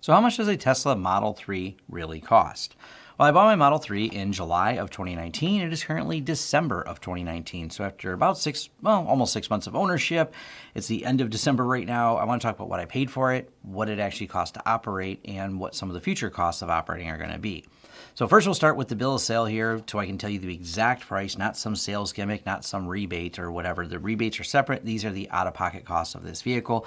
So how much does a Tesla Model 3 really cost? Well, I bought my Model 3 in July of 2019. It is currently December of 2019. So after about almost 6 months of ownership, it's the end of December right now. I want to talk about what I paid for it, what it actually costs to operate, and what some of the future costs of operating are going to be. So first we'll start with the bill of sale here so I can tell you the exact price, not some sales gimmick, not some rebate or whatever. The rebates are separate. These are the out-of-pocket costs of this vehicle.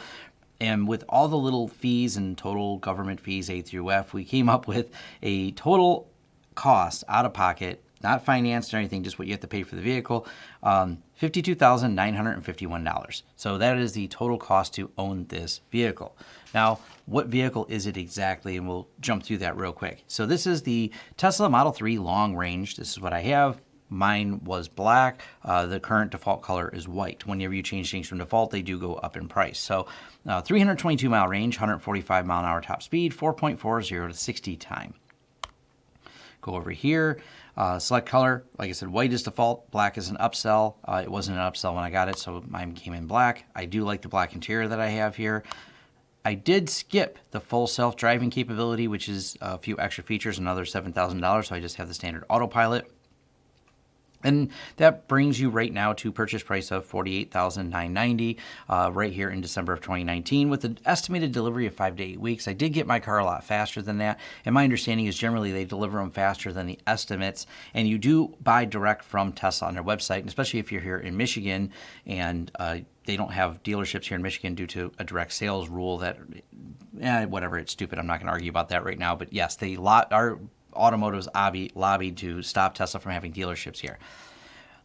And with all the little fees and total government fees, A through F, we came up with a total cost out of pocket, not financed or anything, just what you have to pay for the vehicle, $52,951. So that is the total cost to own this vehicle. Now, what vehicle is it exactly? And we'll jump through that real quick. So this is the Tesla Model 3 long range. This is what I have. Mine was black. The current default color is white. Whenever you change things from default, they do go up in price. So 322 mile range, 145 mile an hour top speed, 4.40 to 60 time. Go over here, select color. Like I said, white is default, black is an upsell. It wasn't an upsell when I got it, so mine came in black. I do like the black interior that I have here. I did skip the full self-driving capability, which is a few extra features, another $7,000, so I just have the standard autopilot. And that brings you right now to purchase price of $48,990 right here in December of 2019 with an estimated delivery of 5 to 8 weeks. I did get my car a lot faster than that. And my understanding is generally they deliver them faster than the estimates. And you do buy direct from Tesla on their website, and especially if you're here in Michigan and they don't have dealerships here in Michigan due to a direct sales rule that, whatever, it's stupid. I'm not going to argue about that right now. But yes, our automotives lobbied to stop Tesla from having dealerships here.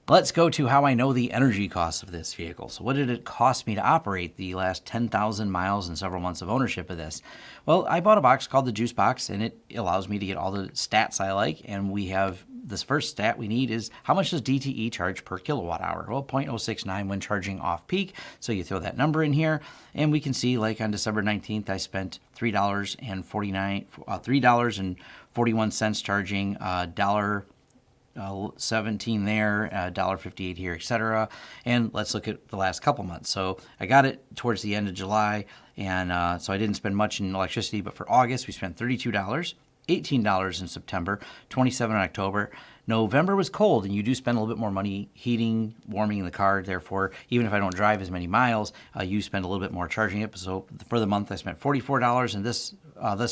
Let's go to how I know the energy costs of this vehicle. So what did it cost me to operate the last 10,000 miles and several months of ownership of this? Well, I bought a box called the Juice Box, and it allows me to get all the stats I like. And we have this first stat we need is how much does DTE charge per kilowatt hour? Well, 0.069 when charging off peak. So you throw that number in here, and we can see like on December 19th, I spent $3.41 charging, $1.17 there, $1.58 here, etc. And let's look at the last couple months. So I got it towards the end of July, and so I didn't spend much in electricity, but for August, we spent $32, $18 in September, $27 in October. November was cold, and you do spend a little bit more money heating, warming the car. Therefore, even if I don't drive as many miles, you spend a little bit more charging it. So for the month, I spent $44, and this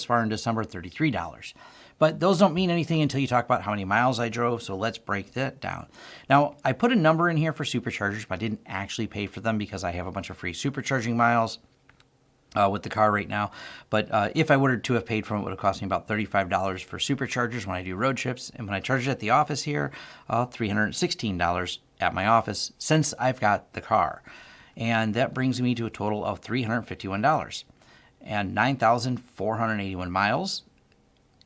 far in December, $33. But those don't mean anything until you talk about how many miles I drove, so let's break that down. Now, I put a number in here for superchargers, but I didn't actually pay for them because I have a bunch of free supercharging miles with the car right now. But if I were to have paid for it, it would have cost me about $35 for superchargers when I do road trips. And when I charge it at the office here, $316 at my office since I've got the car. And that brings me to a total of $351 and 9,481 miles.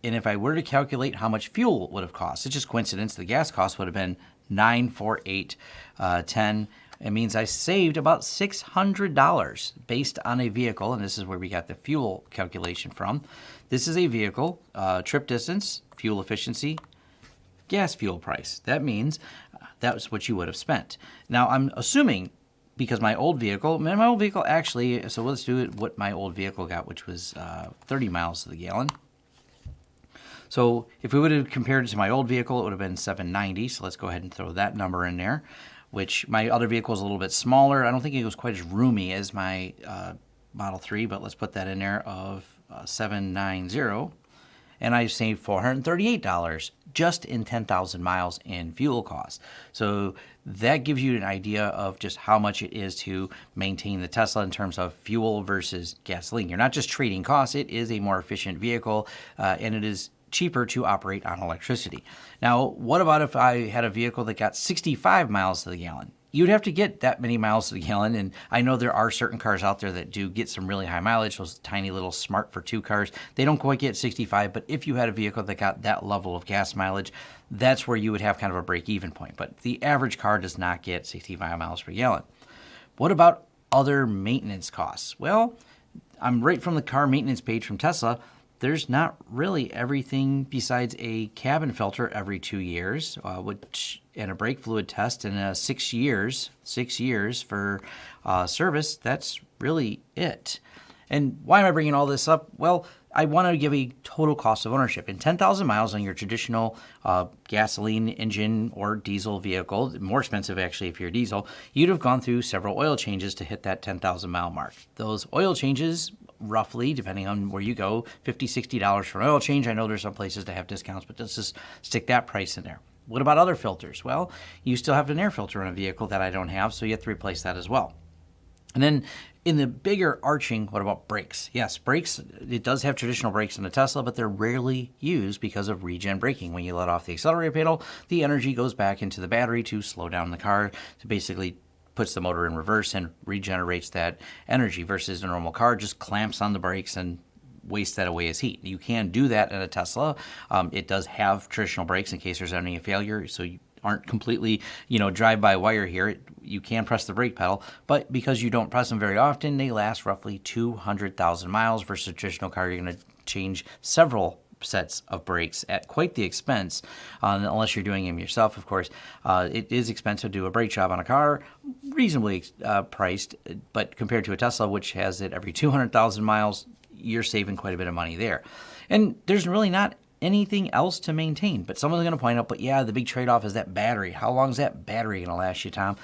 And if I were to calculate how much fuel it would have cost, it's just coincidence, the gas cost would have been $948.10. It means I saved about $600 based on a vehicle, and this is where we got the fuel calculation from. This is a vehicle, trip distance, fuel efficiency, gas fuel price. That means that's what you would have spent. Now, I'm assuming because my old vehicle actually, so let's do it what my old vehicle got, which was 30 miles to the gallon. So if we would have compared it to my old vehicle, it would have been 790. So let's go ahead and throw that number in there, which my other vehicle is a little bit smaller. I don't think it was quite as roomy as my Model 3, but let's put that in there of 790. And I saved $438 just in 10,000 miles in fuel costs. So that gives you an idea of just how much it is to maintain the Tesla in terms of fuel versus gasoline. You're not just trading costs. It is a more efficient vehicle, and it is cheaper to operate on electricity. Now, what about if I had a vehicle that got 65 miles to the gallon? You'd have to get that many miles to the gallon, and I know there are certain cars out there that do get some really high mileage, those tiny little Smart for 2 cars. They don't quite get 65, but if you had a vehicle that got that level of gas mileage, that's where you would have kind of a break-even point. But the average car does not get 65 miles per gallon. What about other maintenance costs? Well, I'm right from the car maintenance page from Tesla. There's not really everything besides a cabin filter every 2 years, and a brake fluid test in 6 years for service. That's really it. And why am I bringing all this up? Well, I want to give a total cost of ownership. In 10,000 miles on your traditional gasoline engine or diesel vehicle, more expensive actually if you're diesel, you'd have gone through several oil changes to hit that 10,000 mile mark. Those oil changes, roughly, depending on where you go, $50, $60 for an oil change. I know there's some places that have discounts, but let's just stick that price in there. What about other filters? Well, you still have an air filter in a vehicle that I don't have, so you have to replace that as well. And then in the bigger arching, what about brakes? Yes, brakes, it does have traditional brakes in the Tesla, but they're rarely used because of regen braking. When you let off the accelerator pedal, the energy goes back into the battery to slow down the car, to basically puts the motor in reverse and regenerates that energy, versus a normal car just clamps on the brakes and waste that away as heat. You can do that in a Tesla. It does have traditional brakes in case there's any failure, so you aren't completely, drive-by-wire here. You can press the brake pedal, but because you don't press them very often, they last roughly 200,000 miles versus a traditional car. You're going to change several sets of brakes at quite the expense, unless you're doing them yourself, of course. It is expensive to do a brake job on a car, reasonably priced, but compared to a Tesla, which has it every 200,000 miles, you're saving quite a bit of money there. And there's really not anything else to maintain. But someone's going to point out, but yeah, the big trade-off is that battery. How long is that battery going to last you, Tom?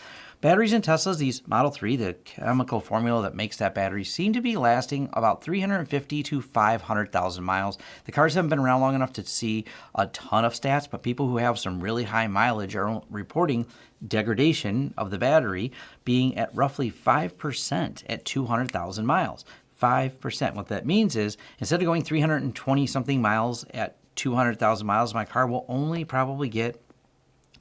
Batteries in Teslas, these Model 3, the chemical formula that makes that battery, seem to be lasting about 350 to 500,000 miles. The cars haven't been around long enough to see a ton of stats, but people who have some really high mileage are reporting degradation of the battery being at roughly 5% at 200,000 miles. 5%. What that means is, instead of going 320 something miles at 200,000 miles, my car will only probably get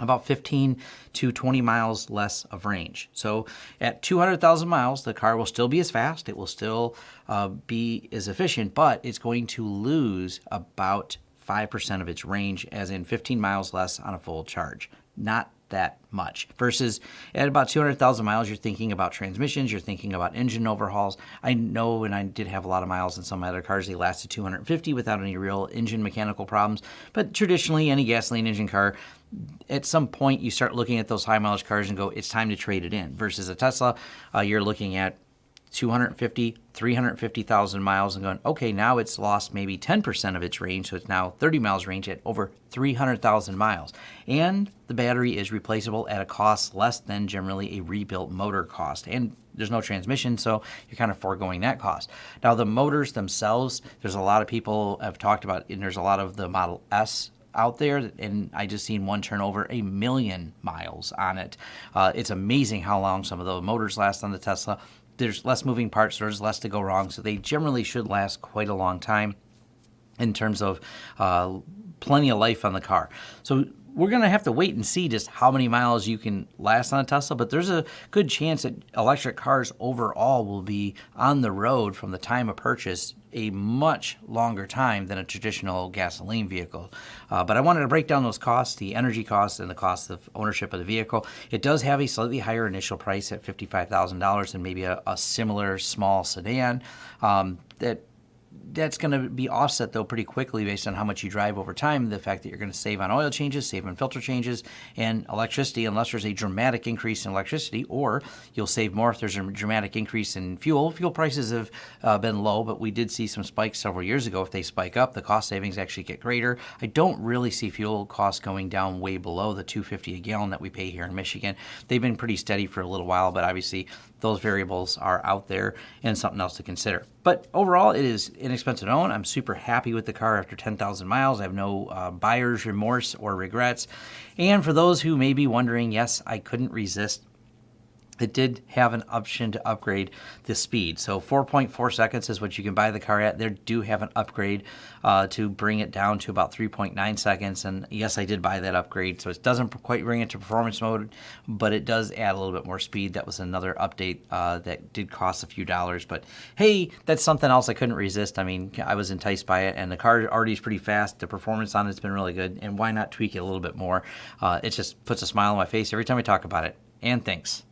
about 15 to 20 miles less of range. So at 200,000 miles, the car will still be as fast, it will still be as efficient, but it's going to lose about 5% of its range, as in 15 miles less on a full charge. Not that much. Versus at about 200,000 miles, you're thinking about transmissions, you're thinking about engine overhauls. I know, and I did have a lot of miles in some other cars, they lasted 250 without any real engine mechanical problems. But traditionally, any gasoline engine car, at some point you start looking at those high mileage cars and go, it's time to trade it in. Versus a Tesla, you're looking at 250, 350,000 miles and going, okay, now it's lost maybe 10% of its range, so it's now 30 miles range at over 300,000 miles. And the battery is replaceable at a cost less than generally a rebuilt motor cost. And there's no transmission, so you're kind of foregoing that cost. Now, the motors themselves, there's a lot of people have talked about, and there's a lot of the Model S out there, and I just seen one turn over 1 million miles on it. It's amazing how long some of the motors last on the Tesla. There's less moving parts, there's less to go wrong, so they generally should last quite a long time in terms of plenty of life on the car. So we're going to have to wait and see just how many miles you can last on a Tesla, but there's a good chance that electric cars overall will be on the road from the time of purchase a much longer time than a traditional gasoline vehicle. But I wanted to break down those costs, the energy costs and the cost of ownership of the vehicle. It does have a slightly higher initial price at $55,000 than maybe a similar small sedan. That's going to be offset, though, pretty quickly based on how much you drive over time. The fact that you're going to save on oil changes, save on filter changes, and electricity, unless there's a dramatic increase in electricity, or you'll save more if there's a dramatic increase in fuel. Fuel prices have been low, but we did see some spikes several years ago. If they spike up, the cost savings actually get greater. I don't really see fuel costs going down way below the $2.50 a gallon that we pay here in Michigan. They've been pretty steady for a little while, but obviously those variables are out there and something else to consider. But overall, it is inexpensive to own. I'm super happy with the car after 10,000 miles. I have no buyer's remorse or regrets. And for those who may be wondering, yes, I couldn't resist. It did have an option to upgrade the speed. So 4.4 seconds is what you can buy the car at. They do have an upgrade to bring it down to about 3.9 seconds. And yes, I did buy that upgrade. So it doesn't quite bring it to performance mode, but it does add a little bit more speed. That was another update that did cost a few dollars. But hey, that's something else I couldn't resist. I mean, I was enticed by it, and the car already is pretty fast. The performance on it's been really good. And why not tweak it a little bit more? It just puts a smile on my face every time I talk about it. And thanks.